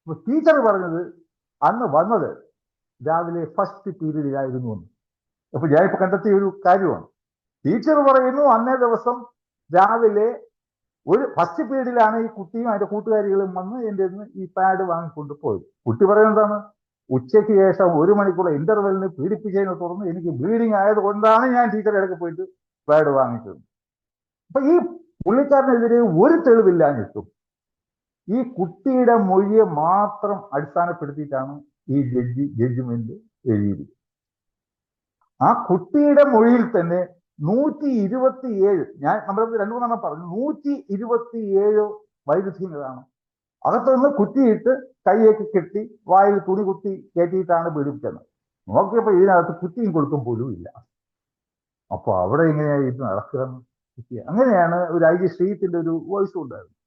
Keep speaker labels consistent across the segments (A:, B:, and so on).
A: അപ്പൊ ടീച്ചർ പറഞ്ഞത് അന്ന് വന്നത് രാവിലെ ഫസ്റ്റ് പീരീഡിലായിരുന്നു എന്ന്. അപ്പൊ ഞാനിപ്പോ കണ്ടെത്തിയ ഒരു കാര്യമാണ്. ടീച്ചർ പറയുന്നു അന്നേ ദിവസം രാവിലെ ഒരു ഫസ്റ്റ് പീരീഡിലാണ് ഈ കുട്ടിയും അതിന്റെ കൂട്ടുകാരികളും വന്ന് എൻ്റെ ഈ പാഡ് വാങ്ങിക്കൊണ്ട് പോയത്. കുട്ടി പറയുന്നതാണ്, ഉച്ചയ്ക്ക് ശേഷം 1 മണിക്കൂർ ഇന്റർവെല്ലിന് പീഡിപ്പിച്ചതിനെ തുടർന്ന് എനിക്ക് ബ്ലീഡിങ് ആയതുകൊണ്ടാണ് ഞാൻ ടീച്ചറെ ഇടയ്ക്ക് പോയിട്ട് പാഡ് വാങ്ങിച്ചത്. അപ്പൊ ഈ പുള്ളിക്കാരനെതിരെ ഒരു തെളിവില്ലാഞ്ഞിട്ടും ഈ കുട്ടിയുടെ മൊഴിയെ മാത്രം അടിസ്ഥാനപ്പെടുത്തിയിട്ടാണ് ഈ ജഡ്ജ്മെന്റ് എഴുതിയത്. ആ കുട്ടിയുടെ മൊഴിയിൽ തന്നെ 127, നമ്മൾ 2-3 പറഞ്ഞു, 127 വൈരുദ്ധ്യങ്ങളാണ്. അകത്തുനിന്ന് കുത്തിയിട്ട് കൈയൊക്കെ കെട്ടി വായിൽ തുണി കുത്തി കയറ്റിയിട്ടാണ് പീഡിപ്പിച്ചത്. നോക്കിയപ്പോ ഇതിനകത്ത് കുത്തിയും കൊടുക്കും പോലും ഇല്ല. അപ്പൊ അവിടെ എങ്ങനെയായി ഇത് നടക്കുക? അങ്ങനെയാണ് ഒരു IG ശ്രീജിത്തിന്റെ ഒരു വോയിസ് ഉണ്ടായിരുന്നു.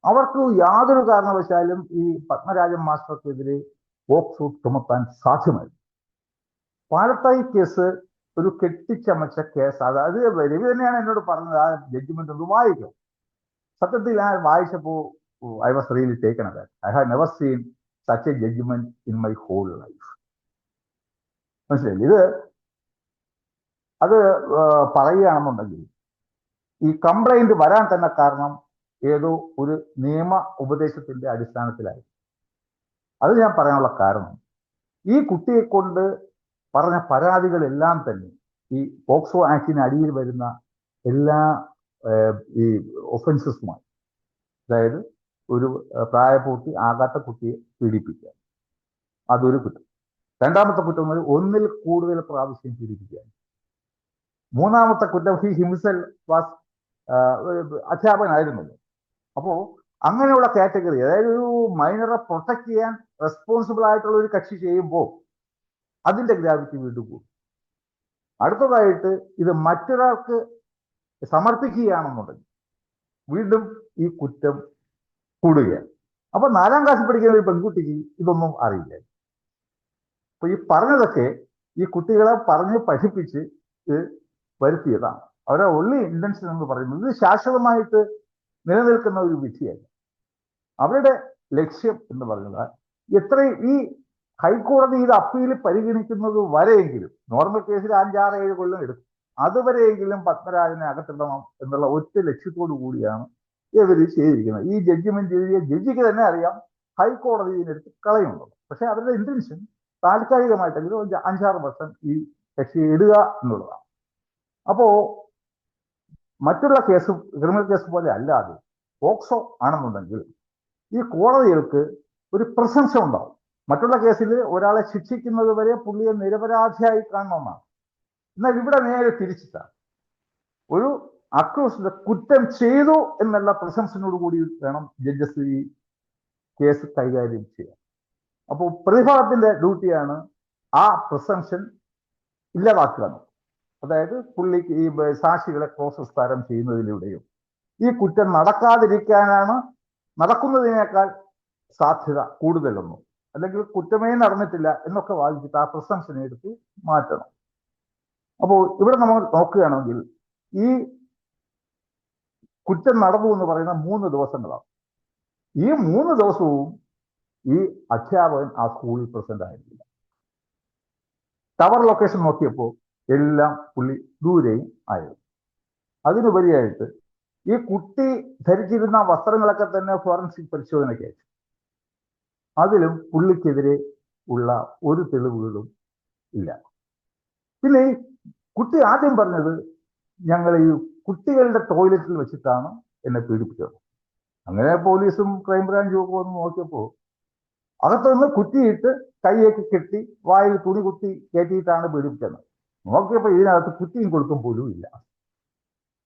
A: അവർക്ക് യാതൊരു കാരണവശാലും ഈ പത്മരാജൻ മാസ്റ്റർക്കെതിരെ പോക്സോ ചുമത്താൻ സാധ്യമായി. പാലത്തായി കേസ് ഒരു കെട്ടിച്ചമച്ച കേസ്. അതായത് രവി തന്നെയാണ് എന്നോട് പറഞ്ഞത് ആ ജഡ്ജ്മെന്റ് ഒന്ന് വായിക്കും. സത്യത്തിൽ ഞാൻ വായിച്ചപ്പോ I was really taken aback. I had never seen such a judgment in my whole life. മനസ്സിലായില്ലേ? അത് പറയുകയാണെന്നുണ്ടെങ്കിൽ ഈ കംപ്ലൈന്റ് വരാൻ തന്നെ കാരണം ഏതോ ഒരു നിയമ ഉപദേശത്തിന്റെ അടിസ്ഥാനത്തിലായി. അത് ഞാൻ പറയാനുള്ള കാരണം, ഈ കുട്ടിയെ കൊണ്ട് പറഞ്ഞ പരാതികളെല്ലാം തന്നെ ഈ പോക്സോ ആക്ടിന് അടിയിൽ വരുന്ന എല്ലാ ഈ ഒഫൻസസുമായി, അതായത് ഒരു പ്രായപൂർത്തി ആകാത്ത കുട്ടിയെ പീഡിപ്പിക്കുക, അതൊരു കുറ്റം. രണ്ടാമത്തെ കുറ്റം ഒന്നിൽ കൂടുതൽ പ്രാവശ്യം പീഡിപ്പിക്കുക. മൂന്നാമത്തെ കുറ്റം ഹി ഹിംസെൽഫ് വാസ് അധ്യാപകനായിരുന്നല്ലോ. അപ്പോ അങ്ങനെയുള്ള കാറ്റഗറി, അതായത് ഒരു മൈനറെ പ്രൊട്ടക്ട് ചെയ്യാൻ റെസ്പോൺസിബിൾ ആയിട്ടുള്ള ഒരു കക്ഷി ചെയ്യുമ്പോൾ അതിന്റെ ഗ്രാവിറ്റി വീണ്ടും കൂടും. അടുത്തതായിട്ട് ഇത് മറ്റൊരാൾക്ക് സമർപ്പിക്കുകയാണെന്നുണ്ടെങ്കിൽ വീണ്ടും ഈ കുറ്റം കൂടുകയാണ്. അപ്പൊ 4ാം ക്ലാസ്സിൽ പഠിക്കുന്ന ഒരു പെൺകുട്ടിക്ക് ഇതൊന്നും അറിയില്ല. അപ്പൊ ഈ പറഞ്ഞതൊക്കെ ഈ കുട്ടികളെ പറഞ്ഞ് പഠിപ്പിച്ച് വരുത്തിയതാണ്. അവരുടെ ഉള്ളി ഇന്റൻഷൻ എന്ന് പറയുന്നത് ഇത് ശാശ്വതമായിട്ട് നിലനിൽക്കുന്ന ഒരു വിധിയല്ല. അവരുടെ ലക്ഷ്യം എന്ന് പറയുന്നത് എത്രയും ഈ ഹൈക്കോടതി ഇത് അപ്പീൽ പരിഗണിക്കുന്നത് വരെയെങ്കിലും, നോർമൽ കേസിൽ 5-6-7 കൊല്ലം എടുക്കും, അതുവരെയെങ്കിലും പത്മരാജനെ അകത്തിടണം എന്നുള്ള ഒറ്റ ലക്ഷ്യത്തോടു കൂടിയാണ് ഇവർ ചെയ്തിരിക്കുന്നത്. ഈ ജഡ്ജ്മെന്റ് എഴുതിയ ജഡ്ജിക്ക് തന്നെ അറിയാം ഹൈക്കോടതി ഇതിനെടുത്ത് കളയുന്നുള്ളത്. പക്ഷെ അവരുടെ ഇന്റൻഷൻ താൽക്കാലികമായിട്ടെങ്കിലും 5-6 വർഷം ഈ കക്ഷി ഇടുക എന്നുള്ളതാണ്. അപ്പോ മറ്റുള്ള കേസ്, ക്രിമിനൽ കേസ് പോലെ അല്ലാതെ പോക്സോ ആണെന്നുണ്ടെങ്കിൽ ഈ കോടതികൾക്ക് ഒരു പ്രശംസ ഉണ്ടാവും. മറ്റുള്ള കേസിൽ ഒരാളെ ശിക്ഷിക്കുന്നത് വരെ പുള്ളിയെ നിരപരാധിയായി കാണണമെന്നാണ്. എന്നാൽ ഇവിടെ നേരെ തിരിച്ചിട്ടാണ്. ഒരു അക്യൂസ്ഡ് കുറ്റം ചെയ്തു എന്നുള്ള പ്രശംസനോട് കൂടി വേണം ജഡ്ജസ് ഈ കേസ് കൈകാര്യം ചെയ്യാൻ. അപ്പോൾ പ്രതിഭാഗത്തിന്റെ ഡ്യൂട്ടിയാണ് ആ പ്രശംസൻ ഇല്ലാതാക്കുക. അതായത് പുള്ളിക്ക് ഈ സാക്ഷികളെ ക്രോസ് ചെയ്യുന്നതിലൂടെയും ഈ കുറ്റം നടക്കാതിരിക്കാനാണ് നടക്കുന്നതിനേക്കാൾ സാധ്യത കൂടുതലൊന്നും, അല്ലെങ്കിൽ കുറ്റമേ നടന്നിട്ടില്ല എന്നൊക്കെ വാദിച്ചിട്ട് ആ പ്രശംസനെ എടുത്ത് മാറ്റണം. അപ്പോൾ ഇവിടെ നമ്മൾ നോക്കുകയാണെങ്കിൽ ഈ കുറ്റം നടന്നു എന്ന് പറയുന്ന 3 ദിവസങ്ങളാണ്. ഈ 3 ദിവസവും ഈ അധ്യാപകൻ ആ സ്കൂളിൽ പ്രസന്റ് ആയിരുന്നില്ല. ടവർ ലൊക്കേഷൻ നോക്കിയപ്പോൾ എല്ലാം പുള്ളി ദൂരെയും ആയിരുന്നു. അതിനുപരിയായിട്ട് ഈ കുട്ടി ധരിച്ചിരുന്ന വസ്ത്രങ്ങളൊക്കെ തന്നെ ഫോറൻസിക് പരിശോധനയ്ക്ക് അയച്ചു. അതിലും പുള്ളിക്കെതിരെ ഉള്ള ഒരു തെളിവുകളും ഇല്ല. പിന്നെ ഈ കുട്ടി ആദ്യം പറഞ്ഞത്, ഞങ്ങൾ ഈ കുട്ടികളുടെ ടോയ്ലറ്റിൽ വെച്ചിട്ടാണ് എന്നെ പീഡിപ്പിച്ചത്. അങ്ങനെ പോലീസും ക്രൈംബ്രാഞ്ചും ഒക്കെ വന്ന് നോക്കിയപ്പോൾ അകത്തുനിന്ന് കുത്തിയിട്ട് കൈയൊക്കെ കെട്ടി വായിൽ തുണി കുത്തി കയറ്റിയിട്ടാണ് പീഡിപ്പിച്ചത്. നോക്കിയപ്പോൾ ഇതിനകത്ത് കുത്തിയും കൊടുക്കും പോലും ഇല്ല.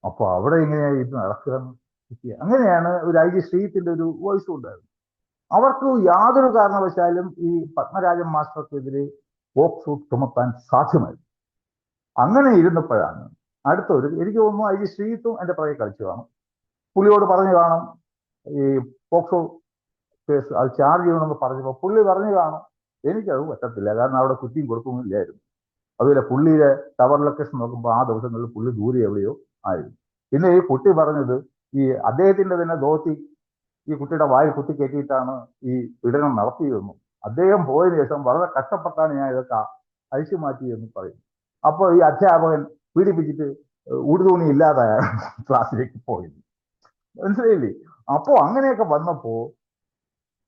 A: അപ്പൊ അവിടെ എങ്ങനെയായി ഇത് നടക്കുക? അങ്ങനെയാണ് ഒരു IG ശ്രീജിത്തിന്റെ ഒരു വോയിസ് ഉണ്ടായിരുന്നു. അവർക്ക് യാതൊരു കാരണവശാലും ഈ പത്മരാജൻ മാസ്റ്റർക്കെതിരെ പോക്സോ ചുമത്താൻ സാധ്യമായി. അങ്ങനെ ഇരുന്നപ്പോഴാണ് അടുത്തൊരു, എനിക്ക് തോന്നുന്നു IG ശ്രീജിത്തും എന്റെ പുറകെ കളിച്ചു കാണും. പുള്ളിയോട് പറഞ്ഞു കാണും ഈ പോക്സോ കേസ് അത് ചാർജ് ചെയ്യണമെന്ന് പറഞ്ഞപ്പോൾ പുള്ളി പറഞ്ഞു കാണും എനിക്കത് പറ്റത്തില്ല, കാരണം അവിടെ കുറ്റിയും കൊടുക്കുന്നില്ലായിരുന്നു. അതുപോലെ പുള്ളിയുടെ ടവർ ലൊക്കേഷൻ നോക്കുമ്പോൾ ആ ദിവസങ്ങളിൽ പുള്ളി ദൂരെ എവിടെയോ ആയിരുന്നു. പിന്നെ ഈ കുട്ടി പറഞ്ഞത് ഈ അദ്ദേഹത്തിന്റെ തന്നെ ധോത്തി ഈ കുട്ടിയുടെ വായിൽ കുത്തിക്കയറ്റിയിട്ടാണ് ഈ പീഡനം നടത്തിയതെന്നും അദ്ദേഹം പോയതിനു ശേഷം വളരെ കഷ്ടപ്പെട്ടാണ് ഞാൻ ഇതൊക്കെ അഴിച്ചു മാറ്റിയെന്നും പറയും. അപ്പോൾ ഈ അധ്യാപകൻ പീഡിപ്പിച്ചിട്ട് ഉടുതുണി ഇല്ലാതായാണ് ക്ലാസ്സിലേക്ക് പോയത്. മനസ്സിലായില്ലേ? അപ്പോ അങ്ങനെയൊക്കെ വന്നപ്പോ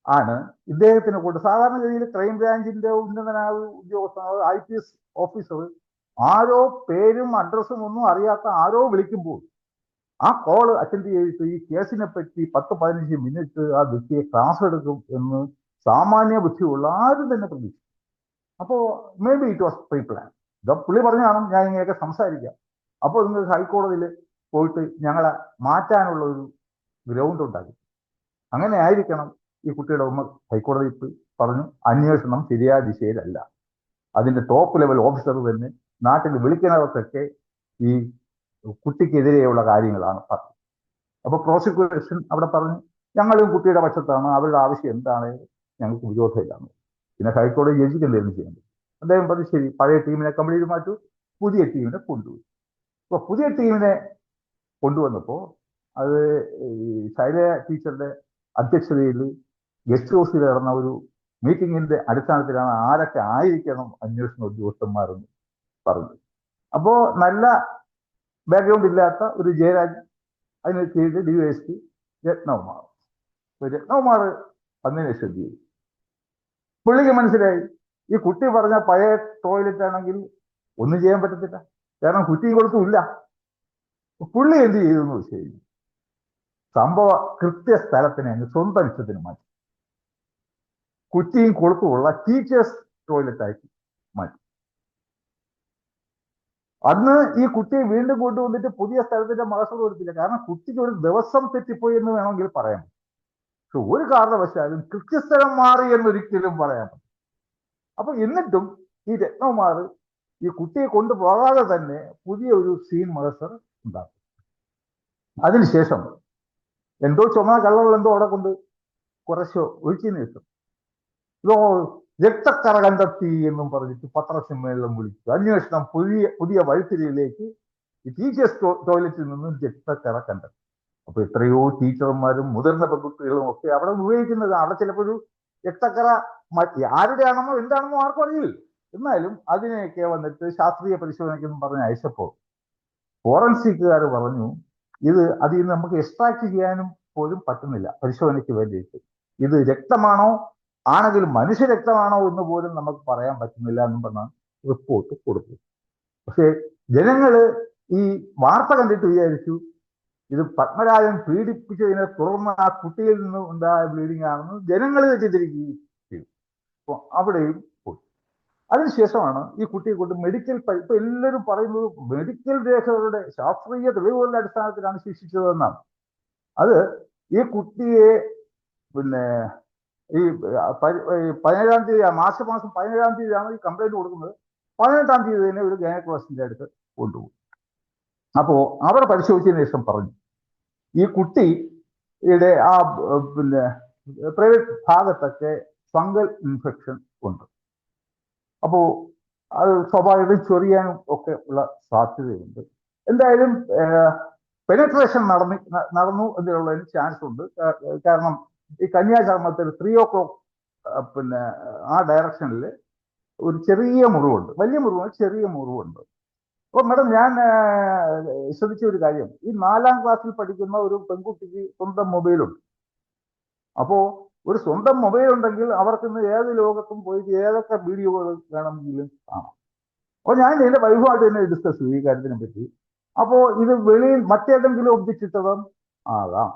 A: ആണ് ഇദ്ദേഹത്തിനെ കൊണ്ട് സാധാരണഗതിയിൽ ക്രൈംബ്രാഞ്ചിന്റെ ഉന്നതനായ ഉദ്യോഗസ്ഥ IPS ഓഫീസർ ആരോ പേരും അഡ്രസ്സും ഒന്നും അറിയാത്ത ആരോ വിളിക്കുമ്പോൾ ആ കോള് അറ്റൻഡ് ചെയ്തിട്ട് ഈ കേസിനെ പറ്റി 10-15 മിനിറ്റ് ആ വ്യക്തിയെ ക്ലാസ് എടുക്കും എന്ന് സാമാന്യ ബുദ്ധിയുള്ള ആരും തന്നെ പ്രതീക്ഷിക്കും. അപ്പോ may be it was pre plan. പുള്ളി പറഞ്ഞാണ് ഞാൻ ഇങ്ങനെയൊക്കെ സംസാരിക്കാം, അപ്പോൾ നിങ്ങൾക്ക് ഹൈക്കോടതിയിൽ പോയിട്ട് ഞങ്ങളെ മാറ്റാനുള്ള ഒരു ഗ്രൗണ്ട് ഉണ്ടാക്കി. അങ്ങനെ ആയിരിക്കണം ഈ കുട്ടിയുടെ ഉമ്മ ഹൈക്കോടതിയിൽ പറഞ്ഞു, അന്വേഷണം ശരിയായ ദിശയിലല്ല. അതിന്റെ ടോപ്പ് ലെവൽ ഓഫീസർ തന്നെ നാട്ടിൽ വിളിക്കുന്നവർക്കൊക്കെ ഈ കുട്ടിക്കെതിരെയുള്ള കാര്യങ്ങളാണ് പറഞ്ഞത്. അപ്പൊ പ്രോസിക്യൂഷൻ അവിടെ പറഞ്ഞു ഞങ്ങളും കുട്ടിയുടെ പക്ഷത്താണ്, അവരുടെ ആവശ്യം എന്താണ്, ഞങ്ങൾക്ക് വിരോധമില്ലാന്ന്. പിന്നെ ഹൈക്കോടതി ജഡ്ജിക്ക് എന്തെങ്കിലും ചെയ്യേണ്ടത്. അദ്ദേഹം പറഞ്ഞു ശരി, പഴയ ടീമിനെ കംപ്ലീറ്റ് മാറ്റൂ, പുതിയ ടീമിനെ കൊണ്ടുപോയി. അപ്പൊ പുതിയ ടീമിനെ കൊണ്ടുവന്നപ്പോൾ അത് ഈ ശൈലജ ടീച്ചറുടെ അധ്യക്ഷതയിൽ ഗസ്റ്റ് ഹൗസിൽ നടന്ന ഒരു മീറ്റിംഗിന്റെ അടിസ്ഥാനത്തിലാണ് ആരൊക്കെ ആയിരിക്കണം അന്വേഷണ ഉദ്യോഗസ്ഥന്മാരെന്ന് പറഞ്ഞത്. അപ്പോ നല്ല ബാക്ക്ഗ്രൗണ്ട് ഇല്ലാത്ത ഒരു ജയരാജ്, അതിന് കീഴിൽ DYSP രത്നകുമാർ. രത്നകുമാർ വന്നതിന് ശ്രദ്ധ ചെയ്തു. പുള്ളിക്ക് മനസ്സിലായി ഈ കുട്ടി പറഞ്ഞ പഴയ ടോയ്ലറ്റ് ആണെങ്കിൽ ഒന്നും ചെയ്യാൻ പറ്റത്തില്ല, കാരണം കുറ്റിയും കൊടുത്തുമില്ല. പുള്ളി എന്ത് ചെയ്തു എന്ന് വെച്ച് കഴിഞ്ഞു, സംഭവ കൃത്യസ്ഥലത്തിനെ സ്വന്തം ഇഷ്ടത്തിന് മാറ്റി കുറ്റിയും കൊടുത്തുമുള്ള ടീച്ചേഴ്സ് ടോയ്ലറ്റ് ആക്കി മാറ്റി. അന്ന് ഈ കുട്ടിയെ വീണ്ടും കൊണ്ടുവന്നിട്ട് പുതിയ സ്ഥലത്തിന്റെ മഹസൂർ കൊടുത്തില്ല, കാരണം കുട്ടിക്ക് ഒരു ദിവസം തെറ്റിപ്പോയി എന്ന് വേണമെങ്കിൽ പറയാം. പക്ഷെ ഒരു കാരണവശാലും കൃത്യസ്ഥലം മാറി എന്നൊരിക്കലും പറയാൻ പറ്റും. അപ്പൊ എന്നിട്ടും ഈ രത്നകുമാർ ഈ കുട്ടിയെ കൊണ്ടുപോകാതെ തന്നെ പുതിയ ഒരു സീൻ മഹസർ ഉണ്ടാക്കും. അതിനുശേഷം എന്തോ ചുമന്ന കള്ളകൾ എന്തോ അവിടെ കൊണ്ട് കുറച്ച് ഒഴിച്ചതിന് ശേഷം രക്തക്കറ കണ്ടെത്തി എന്നും പറഞ്ഞിട്ട് പത്രസമ്മേളനം വിളിച്ചു. അന്വേഷണം പുതിയ വഴിത്തിരിയിലേക്ക് ഈ ടീച്ചേഴ്സ് ടോയ്ലറ്റിൽ നിന്നും രക്തക്കറ കണ്ടെത്തി. അപ്പൊ എത്രയോ ടീച്ചർമാരും മുതിർന്ന പെൺകുട്ടികളും ഒക്കെ അവിടെ ഉപയോഗിക്കുന്നത്, അവിടെ ചിലപ്പോൾ ഒരു രക്തക്കറ ആരുടെയാണെന്നോ എന്താണെന്നോ ആർക്കും അറിയില്ല. എന്നാലും അതിനെയൊക്കെ വന്നിട്ട് ശാസ്ത്രീയ പരിശോധനയ്ക്കെന്നും പറഞ്ഞ് അയച്ചപ്പോൾ ഫോറൻസിക്കുകാർ പറഞ്ഞു ഇത് അതിൽ നിന്ന് നമുക്ക് എക്സ്ട്രാക്ട് ചെയ്യാനും പോലും പറ്റുന്നില്ല പരിശോധനയ്ക്ക് വേണ്ടിയിട്ട്. ഇത് രക്തമാണോ ആണെങ്കിൽ മനുഷ്യരക്തമാണോ എന്ന് പോലും നമുക്ക് പറയാൻ പറ്റുന്നില്ല എന്നും പറഞ്ഞാൽ റിപ്പോർട്ട് കൊടുത്തു. പക്ഷേ ജനങ്ങള് ഈ വാർത്ത കണ്ടിട്ട് വിചാരിച്ചു ഇത് പത്മരാജൻ പീഡിപ്പിച്ചതിനെ തുടർന്ന് ആ കുട്ടിയിൽ നിന്ന് ഉണ്ടായ ബ്ലീഡിംഗ് ആണെന്ന് ജനങ്ങൾ തെറ്റിദ്ധരിക്കുകയും ചെയ്തു. അപ്പോൾ അവിടെയും പോയി. അതിനുശേഷമാണ് ഈ കുട്ടിയെ കൊണ്ട് മെഡിക്കൽ ഇപ്പൊ എല്ലാവരും പറയുന്നത് മെഡിക്കൽ രേഖകളുടെ ശാസ്ത്രീയ തെളിവുകളുടെ അടിസ്ഥാനത്തിലാണ് ശിക്ഷിച്ചതെന്നാണ്. അത് ഈ കുട്ടിയെ പിന്നെ ഈ 17-ാം തീയതി മാർച്ച് മാസം 17-ാം തീയതിയാണ് ഈ കംപ്ലൈന്റ് കൊടുക്കുന്നത്. 18-ാം തീയതി തന്നെ ഒരു ഗൈനക്കോളജിസ്റ്റിന്റെ അടുത്ത് കൊണ്ടുപോയി. അപ്പോ അവിടെ പരിശോധിച്ചതിന് ശേഷം പറഞ്ഞു ഈ കുട്ടിയുടെ ആ പിന്നെ പ്രൈവറ്റ് ഭാഗത്തൊക്കെ ഫംഗൽ ഇൻഫെക്ഷൻ ഉണ്ട്. അപ്പോ അത് സ്വാഭാവികം ചൊറിയാനും ഒക്കെ ഉള്ള സാധ്യതയുണ്ട്. എന്തായാലും പെനട്രേഷൻ നടന്നു എന്നുള്ളതിന് ചാൻസ് ഉണ്ട്. കാരണം ഈ കന്യാചർമ്മത്തിൽ 3 o'clock പിന്നെ ആ ഡയറക്ഷനിൽ ഒരു ചെറിയ മുറിവുണ്ട്, വലിയ മുറിവ് ചെറിയ മുറിവുണ്ട്. അപ്പൊ മാഡം ഞാൻ ശ്രദ്ധിച്ച ഒരു കാര്യം, ഈ 4-ാം ക്ലാസ്സിൽ പഠിക്കുന്ന ഒരു പെൺകുട്ടിക്ക് സ്വന്തം മൊബൈലുണ്ട്. അപ്പോ ഒരു സ്വന്തം മൊബൈൽ ഉണ്ടെങ്കിൽ അവർക്ക് ഇന്ന് ഏത് ലോകത്തും പോയിട്ട് ഏതൊക്കെ വീഡിയോകൾ വേണമെങ്കിലും കാണാം. അപ്പൊ ഞാൻ എന്റെ വൈഫുമായിട്ട് തന്നെ ഡിസ്കസ് ചെയ്തു ഈ കാര്യത്തിനെ പറ്റി. അപ്പോ ഇത് വെളിയിൽ മറ്റേതെങ്കിലും ഒബ്ജക്റ്റിട്ടതും ആകാം,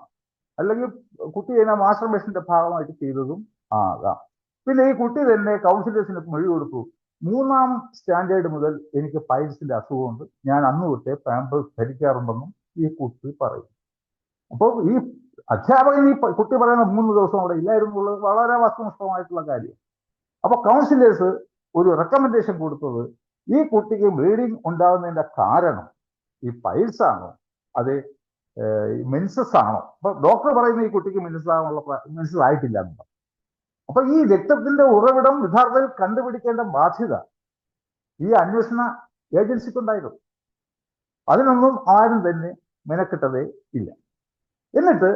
A: അല്ലെങ്കിൽ കുട്ടി തന്നെ മാസ്റ്റർബേഷന്റെ ഭാഗമായിട്ട് ചെയ്തതും ആകാം. പിന്നെ ഈ കുട്ടി തന്നെ കൗൺസിലേഴ്സിന് മൊഴി കൊടുത്തു, 3-ാം സ്റ്റാൻഡേർഡ് മുതൽ എനിക്ക് പൈൽസിന്റെ അസുഖമുണ്ട്, ഞാൻ അന്ന് തൊട്ടേ പാമ്പേഴ്സ് ധരിക്കാറുണ്ടെന്നും ഈ കുട്ടി പറയും. അപ്പോൾ ഈ അധ്യാപകൻ ഈ കുട്ടി പറയുന്ന 3 ദിവസം അവിടെ ഇല്ലായിരുന്നുള്ളത് വളരെ വസ്തുനിഷ്ഠമായിട്ടുള്ള കാര്യം. അപ്പൊ കൗൺസിലേഴ്സ് ഒരു റെക്കമെൻഡേഷൻ കൊടുത്തത് ഈ കുട്ടിക്ക് ബ്ലീഡിങ് ഉണ്ടാകുന്നതിന്റെ കാരണം ഈ പൈൽസ് ആണോ അത് മെൻസസ് ആണോ? അപ്പൊ ഡോക്ടർ പറയുന്നത് ഈ കുട്ടിക്ക് മെൻസസ് ആയിട്ടില്ല എന്നുള്ളത്. അപ്പൊ ഈ രക്തത്തിന്റെ ഉറവിടം യഥാർത്ഥത്തിൽ കണ്ടുപിടിക്കേണ്ട ബാധ്യത ഈ അന്വേഷണ ഏജൻസിക്കുണ്ടായിരുന്നു. അതിനൊന്നും ആരും തന്നെ മെനക്കെട്ടതേ ഇല്ല. എന്നിട്ട്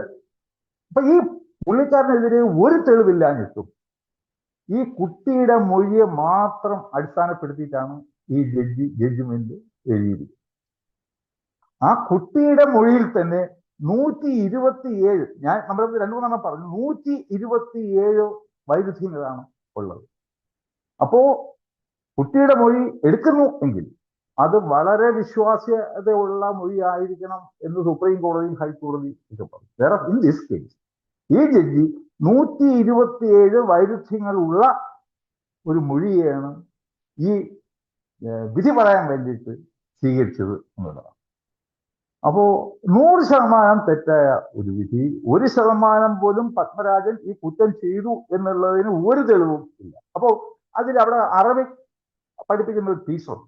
A: ഇപ്പൊ ഈ പുള്ളിക്കാരനെതിരെ ഒരു തെളിവില്ലാഞ്ഞിട്ടും ഈ കുട്ടിയുടെ മൊഴിയെ മാത്രം അടിസ്ഥാനപ്പെടുത്തിയിട്ടാണ് ഈ ജഡ്ജ്മെന്റ് എഴുതിയത്. ആ കുട്ടിയുടെ മൊഴിയിൽ തന്നെ 127, നമ്മൾ 2-3 പറഞ്ഞു, 127 വൈരുദ്ധ്യങ്ങളാണ് ഉള്ളത്. അപ്പോ കുട്ടിയുടെ മൊഴി എടുക്കുന്നു എങ്കിൽ അത് വളരെ വിശ്വാസ്യതയുള്ള മൊഴിയായിരിക്കണം എന്ന് സുപ്രീം കോടതിയും ഹൈക്കോടതിയും ഒക്കെ പറഞ്ഞു. വേറെ ഇൻ ദിസ് കേസ് ഈ ജഡ്ജി 127 വൈരുദ്ധ്യങ്ങളുള്ള ഒരു മൊഴിയാണ് ഈ വിധി പറയാൻ വേണ്ടിയിട്ട് സ്വീകരിച്ചത് എന്നുള്ളതാണ്. അപ്പോ 100% തെറ്റായ ഒരു വിധി, 1% പോലും പത്മരാജൻ ഈ കുറ്റം ചെയ്തു എന്നുള്ളതിന് ഒരു തെളിവും ഇല്ല. അപ്പോ അവിടെ അറബിക് പഠിപ്പിക്കുന്ന ഒരു ടീച്ചർ,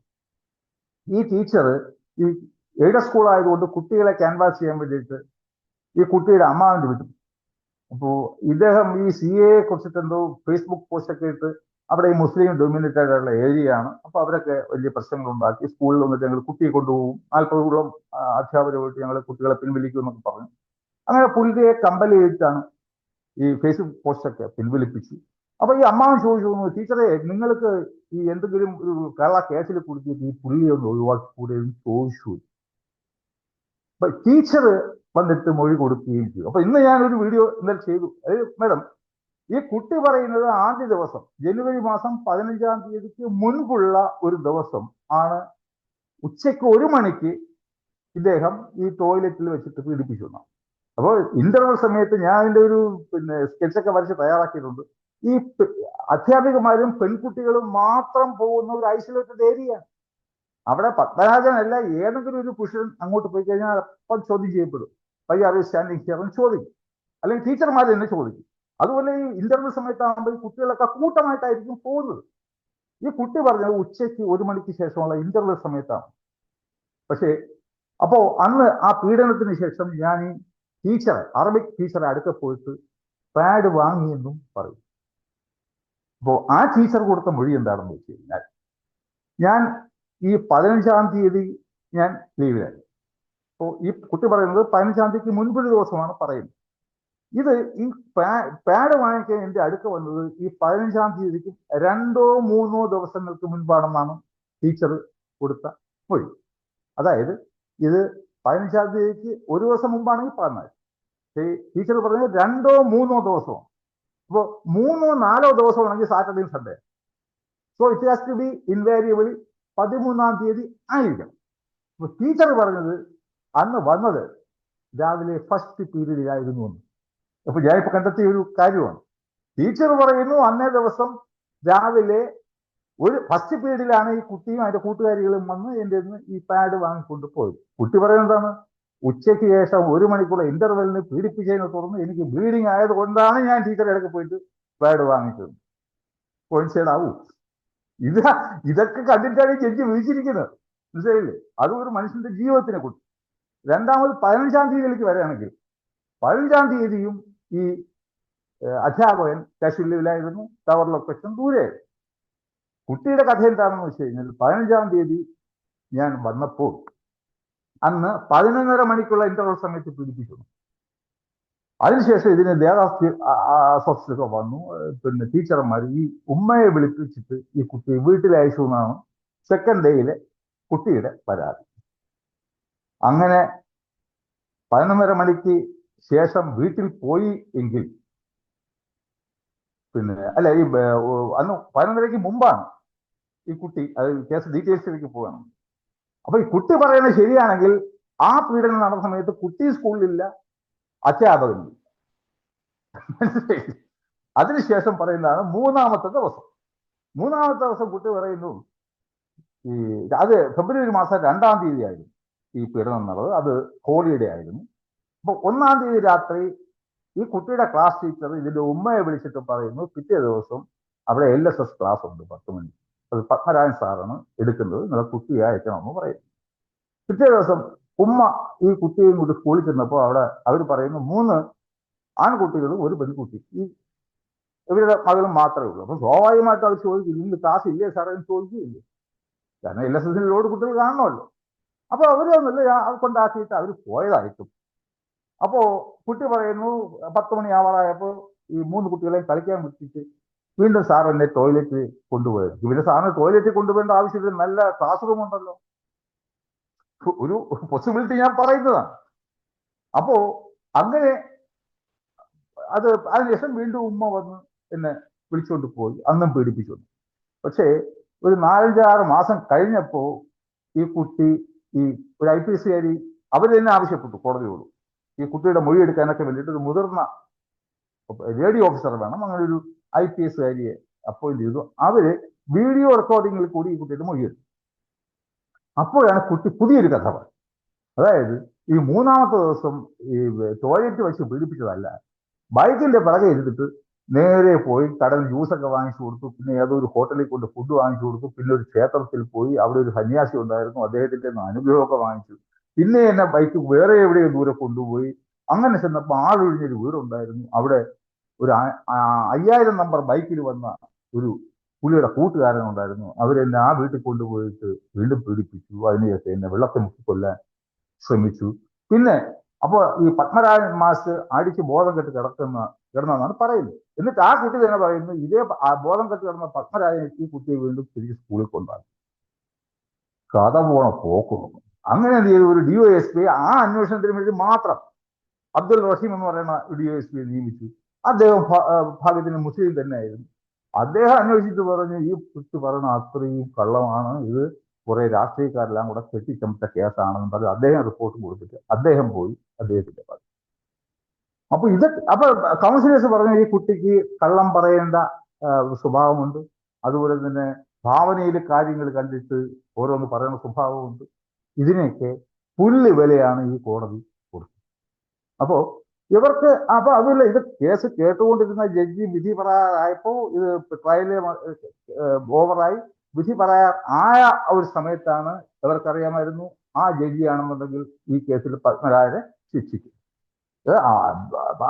A: ഈ ടീച്ചർ ഈ എയ്ഡഡ് സ്കൂൾ ആയതുകൊണ്ട് കുട്ടികളെ ക്യാൻവാസ് ചെയ്യാൻ വേണ്ടിയിട്ട് ഈ കുട്ടിയുടെ അമ്മാവിന്റെ വിട്ടു. അപ്പോ ഇദ്ദേഹം ഈ CA കുറിച്ചിട്ട് എന്തോ ഫേസ്ബുക്ക് പോസ്റ്റ് ഒക്കെ ഇട്ട് അവിടെ ഈ മുസ്ലിം ഡൊമിനേറ്റഡ് ആയിട്ടുള്ള ഏരിയ ആണ്. അപ്പൊ അവരൊക്കെ വലിയ പ്രശ്നങ്ങൾ ഉണ്ടാക്കി. സ്കൂളിൽ വന്നിട്ട് ഞങ്ങൾ കുട്ടിയെ കൊണ്ടുപോകും, 40ഓളം അധ്യാപകരുമായിട്ട് ഞങ്ങൾ കുട്ടികളെ പിൻവലിക്കും എന്നൊക്കെ പറഞ്ഞു. അങ്ങനെ പുള്ളിയെ കമ്പൽ ചെയ്തിട്ടാണ് ഈ ഫേസ്ബുക്ക് പോസ്റ്റൊക്കെ പിൻവലിപ്പിച്ചു. അപ്പൊ ഈ അമ്മാവൻ ചോദിച്ചു, ടീച്ചറെ നിങ്ങൾക്ക് ഈ എന്തെങ്കിലും ഒരു കേരള കേസിൽ കൊടുത്തിട്ട് ഈ പുള്ളിയെ ഒന്ന് ഒഴിവാക്കി കൂടെ ചോദിച്ചു. അപ്പൊ ടീച്ചർ വന്നിട്ട് മൊഴി കൊടുക്കുകയും ചെയ്തു. അപ്പൊ ഇന്ന് ഞാനൊരു വീഡിയോ ഇന്നലെ ചെയ്തു. മാഡം, ഈ കുട്ടി പറയുന്നത് ആദ്യ ദിവസം ജനുവരി മാസം 15-ാം തീയതിക്ക് മുൻപുള്ള ഒരു ദിവസം ആണ് ഉച്ചയ്ക്ക് 1 മണിക്ക് ഇദ്ദേഹം ഈ ടോയ്ലറ്റിൽ വെച്ചിട്ട് പീഡിപ്പിച്ചു. അപ്പോൾ ഇന്റർവൽ സമയത്ത് ഞാൻ അതിന്റെ ഒരു സ്കെച്ചൊക്കെ വരച്ച് തയ്യാറാക്കിയിട്ടുണ്ട്. ഈ അധ്യാപികമാരും പെൺകുട്ടികളും മാത്രം പോകുന്ന ഒരു ഐസൊലേറ്റഡ് ഏരിയ. അവിടെ പത്മരാജനല്ല ഏതെങ്കിലും ഒരു പുരുഷൻ അങ്ങോട്ട് പോയി കഴിഞ്ഞാൽ അപ്പം ചോദ്യം ചെയ്യപ്പെടും. Why are you standing here എന്ന് ചോദിക്കും, അല്ലെങ്കിൽ ടീച്ചർമാർ തന്നെ ചോദിക്കും. അതുപോലെ ഈ ഇന്റർവ്യൂ സമയത്താകുമ്പോൾ ഈ കുട്ടികളൊക്കെ കൂട്ടമായിട്ടായിരിക്കും പോകുന്നത്. ഈ കുട്ടി പറഞ്ഞത് ഉച്ചയ്ക്ക് 1 മണിക്ക് ശേഷമുള്ള ഇന്റർവ്യൂ സമയത്താണ്. പക്ഷേ അപ്പോ അന്ന് ആ പീഡനത്തിന് ശേഷം ഞാൻ ഈ ടീച്ചറെ, അറബിക് ടീച്ചറെ അടുക്ക പോയിട്ട് പാഡ് വാങ്ങിയെന്നും പറയും. അപ്പോ ആ ടീച്ചർ കൊടുത്ത മൊഴി എന്താണെന്ന് വെച്ച് കഴിഞ്ഞാൽ, ഞാൻ ഈ 15-ാം തീയതി ഞാൻ ലീവിലായി. അപ്പോൾ ഈ കുട്ടി പറയുന്നത് 15-ാം തീയതിക്ക് മുൻപൊരു ദിവസമാണ് പറയുന്നത്. ഇത് ഈ പാഡ് വാങ്ങിക്കാൻ എൻ്റെ അടുക്ക വന്നത് ഈ 15-ാം തീയതിക്ക് 2-3 ദിവസങ്ങൾക്ക് മുൻപാണെന്നാണ് ടീച്ചർ കൊടുത്ത മൊഴി. അതായത് ഇത് 15-ാം തീയതിക്ക് ഒരു ദിവസം മുമ്പാണെങ്കിൽ പറഞ്ഞത്, ടീച്ചർ പറഞ്ഞത് 2-3 ദിവസമാണ്. അപ്പോൾ 3-4 ദിവസമാണെങ്കിൽ Saturday Sunday. So it has to be invariably 13-ാം തീയതി ആയിരിക്കണം. അപ്പൊ ടീച്ചർ പറഞ്ഞത് അന്ന് വന്നത് രാവിലെ ഫസ്റ്റ് പീരീഡിലായിരുന്നു എന്ന്. അപ്പൊ ഞാനിപ്പോ കണ്ടെത്തിയ ഒരു കാര്യമാണ്. ടീച്ചർ പറയുന്നു അന്നേ ദിവസം രാവിലെ ഒരു ഫസ്റ്റ് പീരീഡിലാണ് ഈ കുട്ടിയും അതിന്റെ കൂട്ടുകാരികളും വന്ന് എൻ്റെ ഈ പാഡ് വാങ്ങിക്കൊണ്ട് പോയത്. കുട്ടി പറയുന്നതാണ്, ഉച്ചയ്ക്ക് ശേഷം 1 മണിക്കൂർ ഇന്റർവെല്ലിന് പീഡിപ്പിച്ചതിനെ തുടർന്ന് എനിക്ക് ബ്ലീഡിങ് ആയതുകൊണ്ടാണ് ഞാൻ ടീച്ചറെ ഇടയ്ക്ക് പോയിട്ട് പാഡ് വാങ്ങിച്ചത്. കോയിൻസൈഡ് ഇതൊക്കെ കണ്ടിട്ടാണ് ഈ ജഡ്ജി വിളിച്ചിരിക്കുന്നത്, മനസ്സിലായില്ലേ? അതും ഒരു മനുഷ്യന്റെ ജീവിതത്തിനെ കുറിച്ച്. രണ്ടാമത് 15-ാം തീയതിയിലേക്ക് വരികയാണെങ്കിൽ 15-ാം തീയതിയും ഈ അധ്യാപകൻ കാശ്മീരിലായിരുന്നു, ടവർ ലൊക്കേഷൻ ദൂരെയായിരുന്നു. കുട്ടിയുടെ കഥ എന്താണെന്ന് വെച്ച് കഴിഞ്ഞാൽ 15-ാം തീയതി ഞാൻ വന്നപ്പോൾ അന്ന് 11:30 മണിക്കുള്ള ഇന്റർവൽ സമയത്ത് പീഡിപ്പിക്കുന്നു. അതിനുശേഷം ഇതിന് ദേവാസ്വസ്ഥൊക്കെ വന്നു. ടീച്ചർമാർ ഈ ഉമ്മയെ വിളിപ്പിച്ചിട്ട് ഈ കുട്ടിയെ വീട്ടിലയച്ചു എന്നാണ് സെക്കൻഡ് ഡേയിലെ കുട്ടിയുടെ പരാതി. അങ്ങനെ 11:30 മണിക്ക് ശേഷം വീട്ടിൽ പോയി എങ്കിൽ അല്ല, ഈ അന്ന് 11:30-ക്ക് മുമ്പാണ് ഈ കുട്ടി, അത് കേസ് ഡീറ്റെയിൽസിലേക്ക് പോവുകയാണ്. അപ്പൊ ഈ കുട്ടി പറയുന്നത് ശരിയാണെങ്കിൽ ആ പീഡനം നടന്ന സമയത്ത് കുട്ടി സ്കൂളിലില്ല, അധ്യാപകനില്ല. അതിനുശേഷം പറയുന്നതാണ് 3-ാമത്തെ ദിവസം. 3-ാമത്തെ ദിവസം കുട്ടി പറയുന്നു അത് ഫെബ്രുവരി മാസം 2-ാം തീയതി ആയിരുന്നു ഈ പീഡനം നടന്നത്. അത് ഹോളിഡേ ആയിരുന്നു. അപ്പൊ 1-ാം തീയതി രാത്രി ഈ കുട്ടിയുടെ ക്ലാസ് ടീച്ചർ ഇതിന്റെ ഉമ്മയെ വിളിച്ചിട്ട് പറയുന്നു, പിറ്റേ ദിവസം അവിടെ LSS ക്ലാസ് ഉണ്ട് 10 മണി, അത് പത്മരാജൻ സാറാണ് എടുക്കുന്നത്, നിങ്ങളെ കുട്ടിയെ അയക്കണമെന്ന് പറയും. പിറ്റേ ദിവസം ഉമ്മ ഈ കുട്ടിയെയും കൂടി സ്കൂളിൽ ചെന്നപ്പോൾ അവിടെ അവർ പറയുന്നു 3 ആൺകുട്ടികളും 1 പെൺകുട്ടി, ഈ ഇവരുടെ മകളും മാത്രമേ ഉള്ളൂ. അപ്പൊ സ്വാഭാവികമായിട്ട് അവർ ചോദിക്കില്ല, ഇന്ന് ക്ലാസ് ഇല്ലേ സാറേ എന്ന് ചോദിക്കുകയില്ലേ, കാരണം LSS കുട്ടികൾ കാണണമല്ലോ. അപ്പൊ അവരൊന്നുമില്ല, കൊണ്ടാക്കിയിട്ട് അവർ പോയതായിട്ടും അപ്പോ കുട്ടി പറയുന്നു 10 മണിയാവാറായപ്പോൾ ഈ 3 കുട്ടികളെ കളിക്കാൻ വിട്ടിട്ട് വീണ്ടും സാർ എന്നെ ടോയ്ലറ്റ് കൊണ്ടുപോയത്. ഇവര് സാറിന് ടോയ്ലറ്റിൽ കൊണ്ടുപോകേണ്ട ആവശ്യമില്ല, നല്ല ക്ലാസ് റൂം ഉണ്ടല്ലോ. ഒരു പോസിബിലിറ്റി ഞാൻ പറയുന്നതാണ്. അപ്പോ അങ്ങനെ അതിനുശേഷം വീണ്ടും ഉമ്മ വന്ന് എന്നെ വിളിച്ചുകൊണ്ട് പോയി, അന്നും പീഡിപ്പിച്ചു. പക്ഷേ ഒരു 4-6 മാസം കഴിഞ്ഞപ്പോ ഈ കുട്ടി ഈ ഒരു IPS കാരി അവർ തന്നെ ആവശ്യപ്പെട്ടു കോടതിയോട് ഈ കുട്ടിയുടെ മൊഴി എടുക്കാനൊക്കെ വേണ്ടിയിട്ട് ഒരു മുതിർന്ന റേഡിയോ ഓഫീസർ വേണം, അങ്ങനെ ഒരു IPS കാരിയെ അപ്പോയിന്റ് ചെയ്തു. അവര് വീഡിയോ റെക്കോർഡിങ്ങിൽ കൂടി ഈ കുട്ടിയുടെ മൊഴിയെടുത്തു. അപ്പോഴാണ് കുട്ടി പുതിയൊരു കഥ പറഞ്ഞത്. അതായത് ഈ 3-ാമത്തെ ദിവസം ഈ ടോയ്ലറ്റ് വെച്ച് പീഡിപ്പിച്ചതല്ല, ബൈക്കിന്റെ പിറകെ ഇരുന്നിട്ട് നേരെ പോയി കടൽ ജ്യൂസൊക്കെ വാങ്ങിച്ചു കൊടുത്തു, പിന്നെ ഏതൊരു ഹോട്ടലിൽ കൊണ്ട് ഫുഡ് വാങ്ങിച്ചു കൊടുത്തു, പിന്നെ ഒരു ക്ഷേത്രത്തിൽ പോയി അവിടെ ഒരു സന്യാസി ഉണ്ടായിരുന്നു, അദ്ദേഹത്തിന്റെ അനുഗ്രഹമൊക്കെ വാങ്ങിച്ചു, പിന്നെ എന്നെ ബൈക്ക് വേറെ എവിടെയോ ദൂരെ കൊണ്ടുപോയി. അങ്ങനെ ചെന്നപ്പോൾ ആളൊഴിഞ്ഞൊരു വീടുണ്ടായിരുന്നു, അവിടെ ഒരു 5000 നമ്പർ ബൈക്കിൽ വന്ന ഒരു പുള്ളിയുടെ കൂട്ടുകാരനുണ്ടായിരുന്നു. അവരെന്നെ ആ വീട്ടിൽ കൊണ്ടുപോയിട്ട് വീണ്ടും പീഡിപ്പിച്ചു. അതിനുശേഷം എന്നെ വെള്ളത്തിൽ മുക്കിക്കൊല്ലാൻ ശ്രമിച്ചു. പിന്നെ അപ്പോൾ ഈ പത്മരാജൻ മാസ്റ്റർ അടിച്ച് ബോധം കെട്ട് കിടന്നെന്നാണ് പറയുന്നത്. എന്നിട്ട് ആ കുട്ടി തന്നെ പറയുന്നു, ഇതേ ബോധം കെട്ട് കിടന്ന പത്മരാജൻ ഈ കുട്ടിയെ വീണ്ടും തിരിച്ച് സ്കൂളിൽ കൊണ്ടാക്കി. കഥ പോണ പോക്കുന്നു. അങ്ങനെ എന്ത് ചെയ്തു, ഒരു DYSP ആ അന്വേഷണത്തിന് വേണ്ടി മാത്രം അബ്ദുൽ റഹീം എന്ന് പറയുന്ന DYSP നിയമിച്ചു. അദ്ദേഹം ഭാഗ്യത്തിന് മുസ്ലിം തന്നെയായിരുന്നു. അദ്ദേഹം അന്വേഷിച്ചിട്ട് പറഞ്ഞു, ഈ കുട്ടി പറയുന്ന അത്രയും കള്ളമാണ്, ഇത് കുറെ രാഷ്ട്രീയക്കാരെല്ലാം കൂടെ കെട്ടിച്ചമച്ച കേസാണെന്ന് പറഞ്ഞ് അദ്ദേഹം റിപ്പോർട്ട് കൊടുത്തിട്ട് അദ്ദേഹം പോയി അദ്ദേഹത്തിന്റെ പറഞ്ഞു. അപ്പൊ കൗൺസിലേഴ്സ് പറഞ്ഞു, ഈ കുട്ടിക്ക് കള്ളം പറയേണ്ട സ്വഭാവമുണ്ട്, അതുപോലെ തന്നെ ഭാവനയിൽ കാര്യങ്ങൾ കണ്ടിട്ട് ഓരോന്ന് പറയുന്ന സ്വഭാവമുണ്ട്. ഇതിനെയൊക്കെ പുല്ല് വിലയാണ് ഈ കോടതി കൊടുത്തത്. അപ്പോ ഇവർക്ക് അതുമില്ല, ഇത് കേസ് കേട്ടുകൊണ്ടിരുന്ന ജഡ്ജി വിധി പറയാറായപ്പോ ഇത് ട്രയല് ഓവറായി വിധി പറയാൻ ആയ ഒരു സമയത്താണ് ഇവർക്കറിയാമായിരുന്നു ആ ജഡ്ജിയാണെന്നുണ്ടെങ്കിൽ ഈ കേസിൽ പത്മരാജനെ ശിക്ഷിക്കും.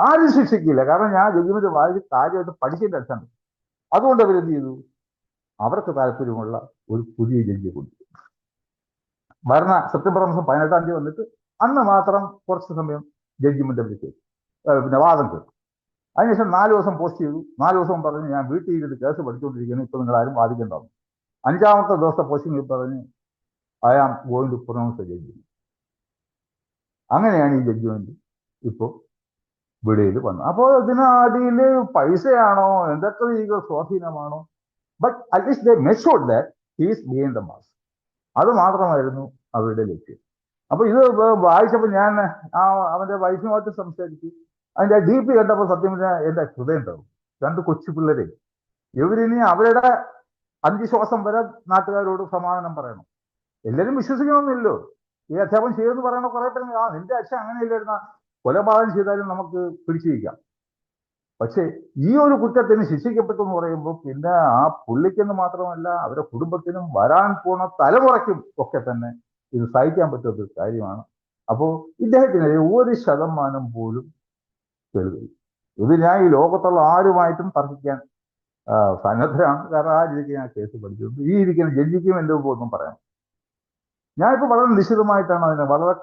A: ആരും ശിക്ഷിക്കില്ല, കാരണം ഞാൻ ജഡ്ജിമെന്റ് വായിച്ച് കാര്യമായിട്ട് പഠിക്കേണ്ട അച്ഛൻ. അതുകൊണ്ട് അവരെന്ത് ചെയ്തു, അവർക്ക് താല്പര്യമുള്ള ഒരു പുതിയ ജഡ്ജി കൊണ്ടു വരുന്ന സെപ്റ്റംബർ മാസം 18-ാം തീയതി വന്നിട്ട് അന്ന് മാത്രം കുറച്ച് സമയം ജഡ്ജിമെന്റ് അവർ പിന്നെ വാദം കേട്ടു. അതിനുശേഷം 4 ദിവസം പോസ്റ്റ് ചെയ്തു. 4 ദിവസം പറഞ്ഞ് ഞാൻ വീട്ടിൽ ഇരുന്ന് കേസ് പഠിച്ചുകൊണ്ടിരിക്കുന്നു, ഇപ്പൊ നിങ്ങൾ ആരും വാദിക്കേണ്ടാവും. 5-ാമത്തെ ദിവസത്തെ പോസ്റ്റിംഗ് പറഞ്ഞ് I am going to pronounce a judgment. അങ്ങനെയാണ് ഈ ജഡ്ജ്മെന്റ് ഇപ്പോൾ വെളിയിൽ വന്നത്. അപ്പോൾ ഇതിനടിയിൽ പൈസയാണോ എന്തൊക്കെ രീതികൾ സ്വാധീനമാണോ, but at least they measured that he is behind the mask. അത് മാത്രമായിരുന്നു അവരുടെ ലക്ഷ്യം. അപ്പൊ ഇത് വായിച്ചപ്പോൾ ഞാൻ അവന്റെ വൈഫുമായിട്ട് സംസാരിച്ചു. അതിന്റെ DP കണ്ടപ്പോൾ സത്യം പറഞ്ഞാൽ എന്റെ ഹൃദയം ഉണ്ടാവും. 2 കൊച്ചു പിള്ളേരെ ഇവരിനി അവരുടെ അന്ത്യശ്വാസം വരെ നാട്ടുകാരോട് സമാധാനം പറയണം. എല്ലാവരും വിശ്വസിക്കണമെന്നില്ലല്ലോ. ഈ അധ്യാപനം ചെയ്തെന്ന് പറയുന്ന കുറെ പേര് നിന്റെ അച്ഛൻ അങ്ങനെയില്ലായിരുന്ന കൊലപാതകം ചെയ്താലും നമുക്ക് പിടിച്ചിരിക്കാം. പക്ഷെ ഈ ഒരു കുറ്റത്തിന് ശിക്ഷിക്കപ്പെട്ടു എന്ന് പറയുമ്പോൾ പിന്നെ ആ പുള്ളിക്കെന്ന് മാത്രമല്ല അവരുടെ കുടുംബത്തിനും വരാൻ പോണ തലമുറയ്ക്കും ഒക്കെ തന്നെ ഇത് സഹിക്കാൻ പറ്റാത്ത ഒരു കാര്യമാണ്. അപ്പോൾ ഇദ്ദേഹത്തിന് 1% പോലും തെളിവില്ല. ഇത് ഞാൻ ഈ ലോകത്തുള്ള ആരുമായിട്ടും തർക്കിക്കാൻ സന്നദ്ധരാണ്, കാരണം ആ രീതിക്ക് ഞാൻ കേസ് പഠിച്ചിട്ടുണ്ട്. ഈ ഇരിക്കുന്ന ജഡ്ജിക്കും എൻ്റെ മുമ്പ് ഒന്നും പറയാം. ഞാനിപ്പോൾ വളരെ നിശ്ചിതമായിട്ടാണ് അതിനെ വളരെ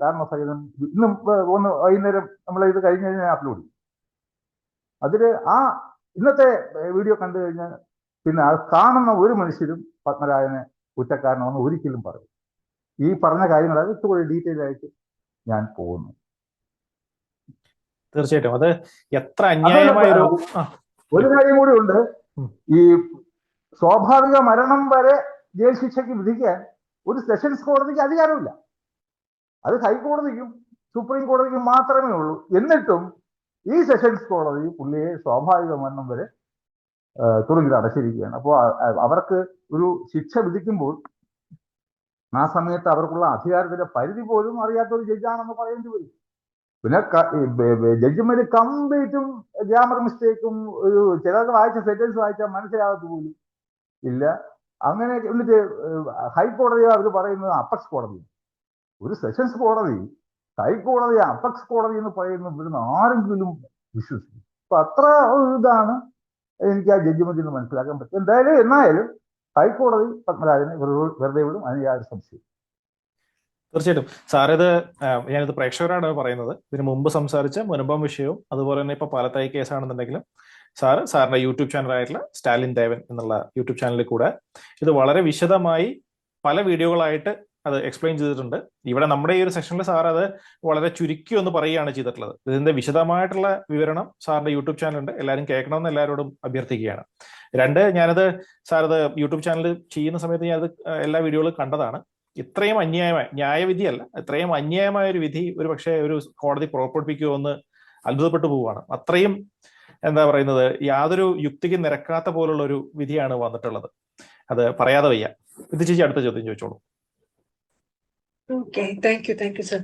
A: കാരണ സഹിതം ഇന്നും ഒന്ന് വൈകുന്നേരം നമ്മൾ ഇത് കഴിഞ്ഞ് കഴിഞ്ഞാൽ ഞാൻ അപ്ലോഡ് ചെയ്യും. അതിൽ ആ ഇന്നത്തെ വീഡിയോ കണ്ടു കഴിഞ്ഞാൽ പിന്നെ അത് കാണുന്ന ഒരു മനുഷ്യരും പത്മരാജനെ കുറ്റക്കാരനാണെന്ന് ഒരിക്കലും പറയും. ഈ പറഞ്ഞ കാര്യങ്ങൾ ഇതുകൂടി ഡീറ്റെയിൽ ആയിട്ട് ഞാൻ പോകുന്നു.
B: തീർച്ചയായിട്ടും അത് എത്ര അന്യായമായ
A: ഒരു കാര്യം കൂടി ഉണ്ട്. ഈ സ്വാഭാവിക മരണം വരെ ജയിൽ ശിക്ഷയ്ക്ക് വിധിക്കാൻ ഒരു സെഷൻസ് കോടതിക്ക് അധികാരമില്ല. അത് ഹൈക്കോടതിക്കും സുപ്രീം കോടതിക്കും മാത്രമേ ഉള്ളൂ. എന്നിട്ടും ഈ സെഷൻസ് കോടതി പുള്ളിയെ സ്വാഭാവിക മരണം വരെ തുറങ്കിൽ അടച്ചിരിക്കുകയാണ്. അപ്പോൾ അവർക്ക് ഒരു ശിക്ഷ വിധിക്കുമ്പോൾ ആ സമയത്ത് അവർക്കുള്ള അധികാരത്തിന്റെ പരിധി പോലും അറിയാത്ത ഒരു ജഡ്ജാണെന്ന് പറയേണ്ടി വരും. പിന്നെ ജഡ്ജിമെന്റ് കംപ്ലീറ്റും ഗ്രാമർ മിസ്റ്റേക്കും ഒരു ചിലർക്ക് വായിച്ച സെന്റൻസ് വായിച്ചാൽ മനസ്സിലാകത്ത് പോലും ഇല്ല. അങ്ങനെ എന്നിട്ട് ഹൈക്കോടതി അവർ പറയുന്നത് അപ്പക്സ് കോടതി, ഒരു സെഷൻസ് കോടതി ഹൈക്കോടതി അപ്പക്സ് കോടതി എന്ന് പറയുന്നത് ഇവിടുന്ന് ആരെങ്കിലും വിശ്വസിക്കും? അപ്പൊ അത്ര ഇതാണ് എനിക്ക് ആ ജഡ്ജിമെന്റിൽ നിന്ന് മനസ്സിലാക്കാൻ പറ്റും. എന്നായാലും ഹൈക്കോടതി പത്മരാജനെ വെറുതെ വിടും, അതിന് യാതൊരു സംശയം.
B: തീർച്ചയായിട്ടും സാറിത് ഞാനിത് പ്രേക്ഷകരാണ് പറയുന്നത്. ഇതിനു മുമ്പ് സംസാരിച്ച മുനമ്പം വിഷയവും അതുപോലെ തന്നെ ഇപ്പൊ പാലത്തായി കേസാണെന്നുണ്ടെങ്കിലും സാറിന്റെ യൂട്യൂബ് ചാനലായിട്ടുള്ള സ്റ്റാലിൻ ദേവൻ എന്നുള്ള യൂട്യൂബ് ചാനലിൽ കൂടെ ഇത് വളരെ വിശദമായി പല വീഡിയോകളായിട്ട് അത് എക്സ്പ്ലെയിൻ ചെയ്തിട്ടുണ്ട്. ഇവിടെ നമ്മുടെ ഈ ഒരു സെഷനിൽ സാർ അത് വളരെ ചുരുക്കി ഒന്ന് പറയുകയാണ് ചെയ്തിട്ടുള്ളത്. ഇതിന്റെ വിശദമായിട്ടുള്ള വിവരണം സാറിന്റെ യൂട്യൂബ് ചാനലുണ്ട്, എല്ലാവരും കേൾക്കണമെന്ന് എല്ലാവരോടും അഭ്യർത്ഥിക്കുകയാണ്. രണ്ട്, ഞാനത് സാറത് യൂട്യൂബ് ചാനൽ ചെയ്യുന്ന സമയത്ത് ഞാനത് എല്ലാ വീഡിയോകളും കണ്ടതാണ്. ഇത്രയും അന്യായമായ ന്യായവിധിയല്ല, ഇത്രയും അന്യായമായ ഒരു വിധി ഒരു പക്ഷേ ഒരു കോടതി പുറപ്പെടുപ്പിക്കുമോ എന്ന് അത്ഭുതപ്പെട്ടു പോവുകയാണ്. അത്രയും എന്താ പറയുന്നത്, യാതൊരു യുക്തിക്ക് നിരക്കാത്ത പോലുള്ള ഒരു വിധിയാണ് വന്നിട്ടുള്ളത്. അത് പറയാതെ വയ്യ. ഇത് ചേച്ചി അടുത്ത ചോദ്യം ചോദിച്ചോളൂ.
C: Okay, thank you, sir.